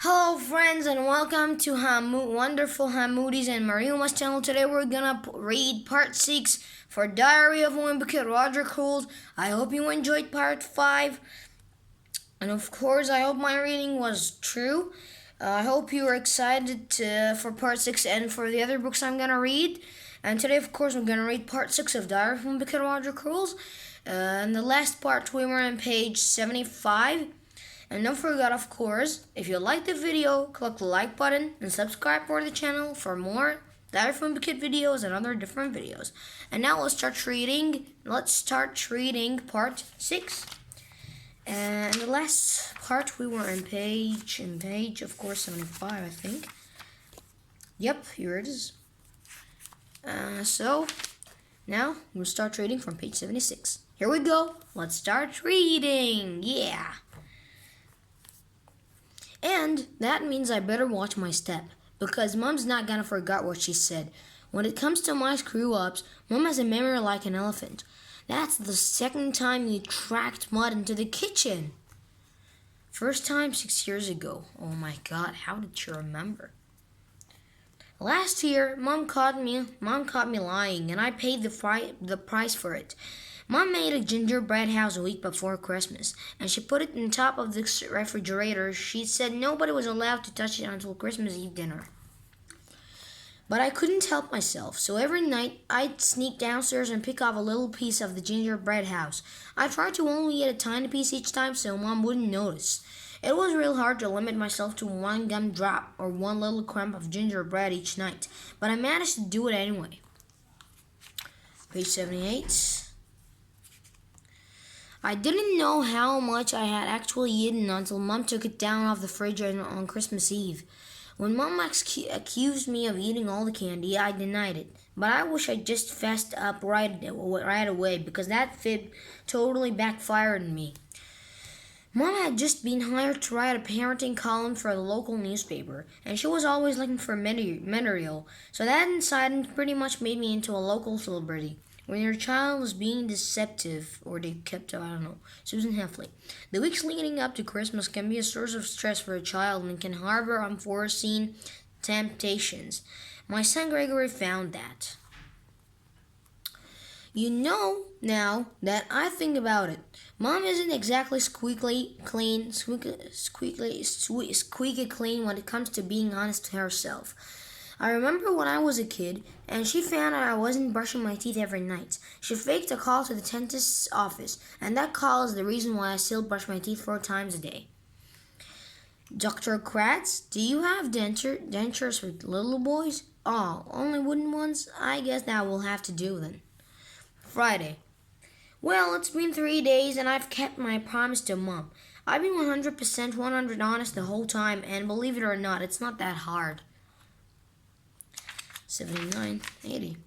Hello friends and welcome to Wonderful Hamoodies and Mariuma's channel. Today we're gonna read part 6 for Diary of Wimpy Rodrick. I hope you enjoyed part 5. And of course I hope my reading was true. I hope you are excited for part 6 and for the other books I'm gonna read. And today of course I'm gonna read part 6 of Diary of Wimpy Rodrick. In the last part we were on page 75. And don't forget, of course, if you like the video, click the like button and subscribe for the channel for more Diary from the Kid videos and other different videos. And now let's start reading. Let's start reading part 6. And the last part we were in page, of course, 75, I think. Yep, here it is. So now we'll start reading from page 76. Here we go. Let's start reading. Yeah. And that means I better watch my step, because Mom's not gonna forget what she said. When it comes to my screw-ups, Mom has a memory like an elephant. That's the second time you tracked mud into the kitchen. First time 6 years ago. Oh my God, how did she remember? Last year, Mom caught me lying, and I paid the price for it. Mom made a gingerbread house a week before Christmas, and she put it on top of the refrigerator. She said nobody was allowed to touch it until Christmas Eve dinner. But I couldn't help myself, so every night I'd sneak downstairs and pick off a little piece of the gingerbread house. I tried to only eat a tiny piece each time so Mom wouldn't notice. It was real hard to limit myself to one gumdrop or one little crumb of gingerbread each night, but I managed to do it anyway. Page 78. I didn't know how much I had actually eaten until Mom took it down off the fridge on Christmas Eve. When Mom accused me of eating all the candy, I denied it. But I wish I'd just fessed up right away, because that fib totally backfired on me. Mom had just been hired to write a parenting column for the local newspaper, and she was always looking for material, so that incident pretty much made me into a local celebrity. When your child is being deceptive, or Susan Heffley. The weeks leading up to Christmas can be a source of stress for a child and can harbor unforeseen temptations. My son Gregory found that. You know, now that I think about it, Mom isn't exactly squeaky clean when it comes to being honest to herself. I remember when I was a kid, and she found out I wasn't brushing my teeth every night. She faked a call to the dentist's office, and that call is the reason why I still brush my teeth 4 times a day. Dr. Kratz, do you have dentures for little boys? Oh, only wooden ones? I guess that will have to do then. Friday. Well, it's been 3 days, and I've kept my promise to Mom. I've been 100% honest the whole time, and believe it or not, it's not that hard. 79, 80.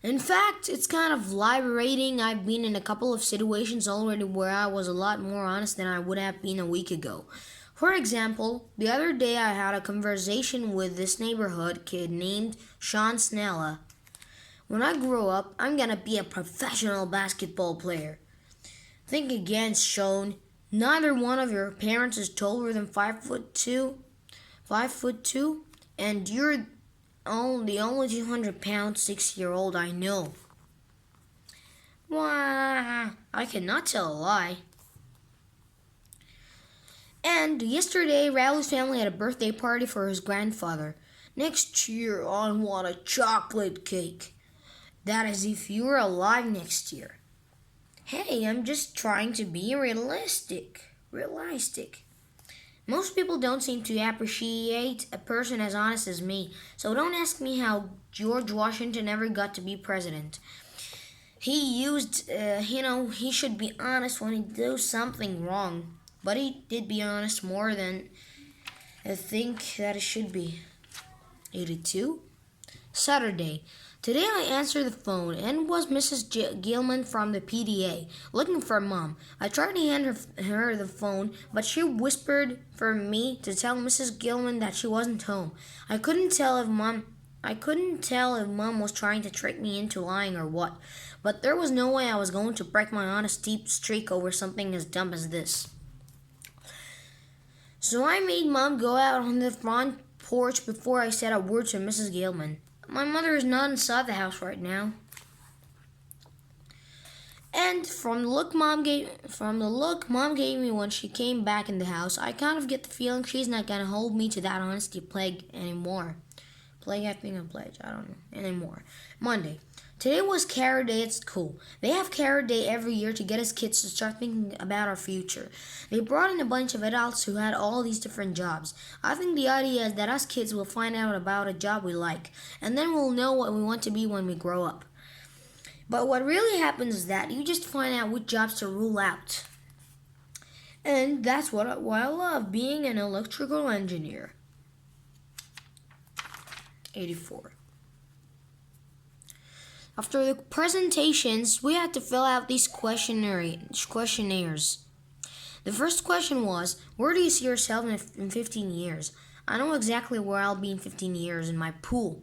In fact, it's kind of liberating. I've been in a couple of situations already where I was a lot more honest than I would have been a week ago. For example, the other day I had a conversation with this neighborhood kid named Sean Snella. When I grow up, I'm gonna be a professional basketball player. Think again, Sean. Neither one of your parents is taller than 5'2", and you're the only 200-pound 6-year-old I know. Wah, I cannot tell a lie. And yesterday, Raleigh's family had a birthday party for his grandfather. Next year, I want a chocolate cake. That is if you're alive next year. Hey, I'm just trying to be realistic. Most people don't seem to appreciate a person as honest as me, so don't ask me how George Washington ever got to be president. He should be honest when he does something wrong, but he did be honest more than I think that it should be. 82. Saturday. Today I answered the phone, and it was Mrs. Gilman from the PDA, looking for Mom. I tried to hand her the phone, but she whispered for me to tell Mrs. Gilman that she wasn't home. I couldn't tell if Mom was trying to trick me into lying or what, but there was no way I was going to break my honesty streak over something as dumb as this. So I made Mom go out on the front porch before I said a word to Mrs. Gilman. My mother is not inside the house right now. And from the look Mom gave me when she came back in the house, I kind of get the feeling she's not gonna hold me to that honesty plague anymore. Plague, I think, a pledge. I don't know anymore. Monday. Today was Carrot Day at school. They have Carrot Day every year to get us kids to start thinking about our future. They brought in a bunch of adults who had all these different jobs. I think the idea is that us kids will find out about a job we like, and then we'll know what we want to be when we grow up. But what really happens is that you just find out which jobs to rule out. And that's why I love being an electrical engineer. 84. After the presentations, we had to fill out these questionnaires. The first question was, where do you see yourself in 15 years? I know exactly where I'll be in 15 years, in my pool,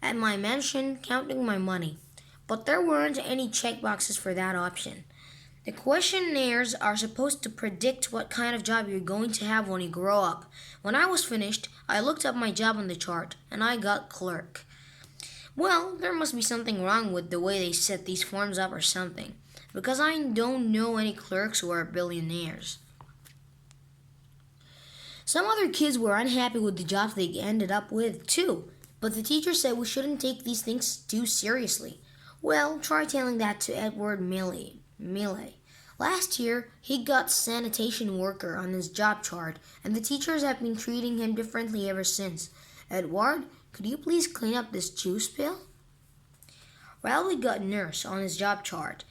at my mansion, counting my money. But there weren't any checkboxes for that option. The questionnaires are supposed to predict what kind of job you're going to have when you grow up. When I was finished, I looked up my job on the chart, and I got clerk. Well, there must be something wrong with the way they set these forms up or something, because I don't know any clerks who are billionaires. Some other kids were unhappy with the jobs they ended up with, too, but the teacher said we shouldn't take these things too seriously. Well, try telling that to Edward Milley. Last year, he got sanitation worker on his job chart, and the teachers have been treating him differently ever since. Edward, could you please clean up this juice spill? Riley got nurse on his job chart,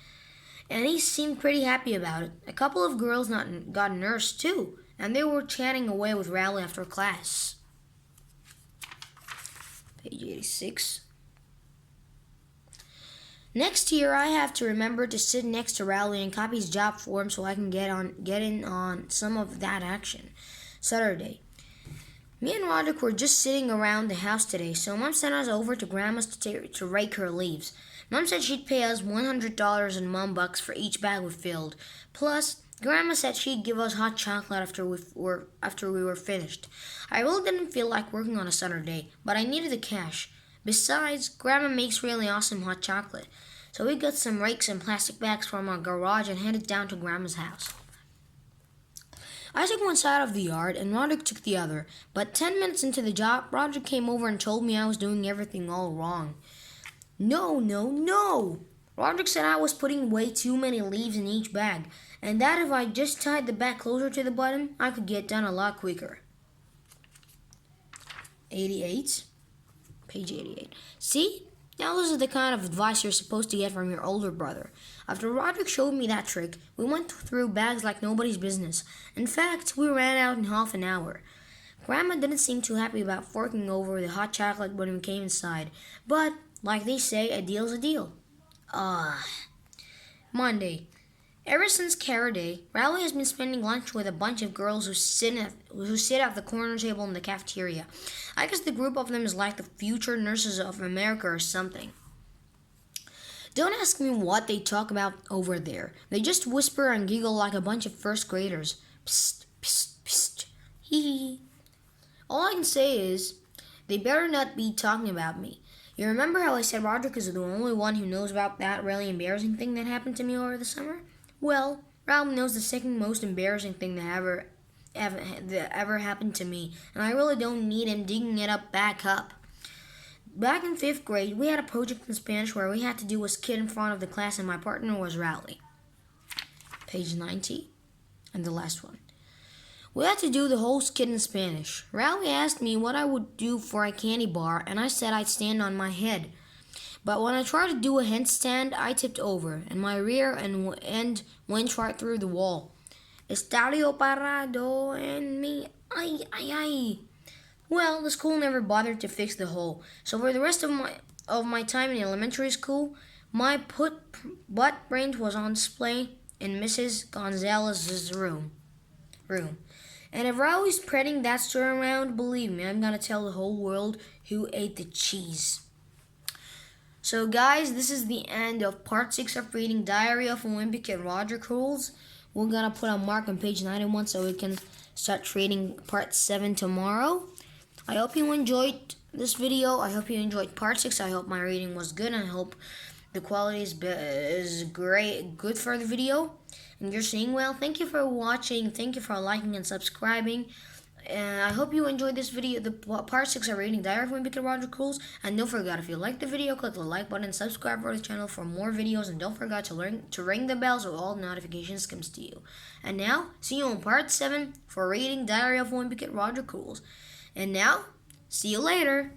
and he seemed pretty happy about it. A couple of girls got nurse too, and they were chatting away with Riley after class. Page 86. Next year, I have to remember to sit next to Riley and copy his job form so I can get in on some of that action. Saturday. Me and Rodrick were just sitting around the house today, so Mom sent us over to Grandma's to rake her leaves. Mom said she'd pay us $100 in Mom bucks for each bag we filled. Plus, Grandma said she'd give us hot chocolate after we were finished. I really didn't feel like working on a Saturday, but I needed the cash. Besides, Grandma makes really awesome hot chocolate. So we got some rakes and plastic bags from our garage and headed down to Grandma's house. I took one side of the yard and Rodrick took the other, but 10 minutes into the job, Rodrick came over and told me I was doing everything all wrong. No! Rodrick said I was putting way too many leaves in each bag, and that if I just tied the bag closer to the bottom, I could get done a lot quicker. 88. Page 88. See? Now this is the kind of advice you're supposed to get from your older brother. After Rodrick showed me that trick, we went through bags like nobody's business. In fact, we ran out in half an hour. Grandma didn't seem too happy about forking over the hot chocolate when we came inside. But, like they say, a deal's a deal. Monday. Ever since Carrot Day, Riley has been spending lunch with a bunch of girls who sit at the corner table in the cafeteria. I guess the group of them is like the future nurses of America or something. Don't ask me what they talk about over there. They just whisper and giggle like a bunch of first graders. Psst, psst, psst, hee hee. All I can say is, they better not be talking about me. You remember how I said Rodrick is the only one who knows about that really embarrassing thing that happened to me over the summer? Well, Riley knows the second most embarrassing thing that ever happened to me, and I really don't need him digging it back up. Back in 5th grade, we had a project in Spanish where we had to do a skit in front of the class, and my partner was Riley. Page 90, and the last one. We had to do the whole skit in Spanish. Riley asked me what I would do for a candy bar, and I said I'd stand on my head. But when I tried to do a handstand, I tipped over, and my rear end went right through the wall. Estadio parado en mi, ay, ay, ay. Well, the school never bothered to fix the hole, so for the rest of my time in elementary school, my butt print was on display in Mrs. Gonzalez's room. And if Riley's spreading that story around, believe me, I'm gonna tell the whole world who ate the cheese. So guys, this is the end of part 6 of reading Diary of a Wimpy and Rodrick Rules. We're gonna put a mark on page 91 so we can start reading part 7 tomorrow. I hope you enjoyed this video. I hope you enjoyed part 6. I hope my reading was good. I hope the quality is good for the video. And you're seeing well. Thank you for watching. Thank you for liking and subscribing. I hope you enjoyed this video, the part 6 of reading Diary of Wimpy and Rodrick Rules. And don't forget, if you like the video, click the like button, subscribe for the channel for more videos, and don't forget to ring the bell so all notifications comes to you. And now, see you on part 7 for reading Diary of Wimpy and Rodrick Rules. And now, see you later.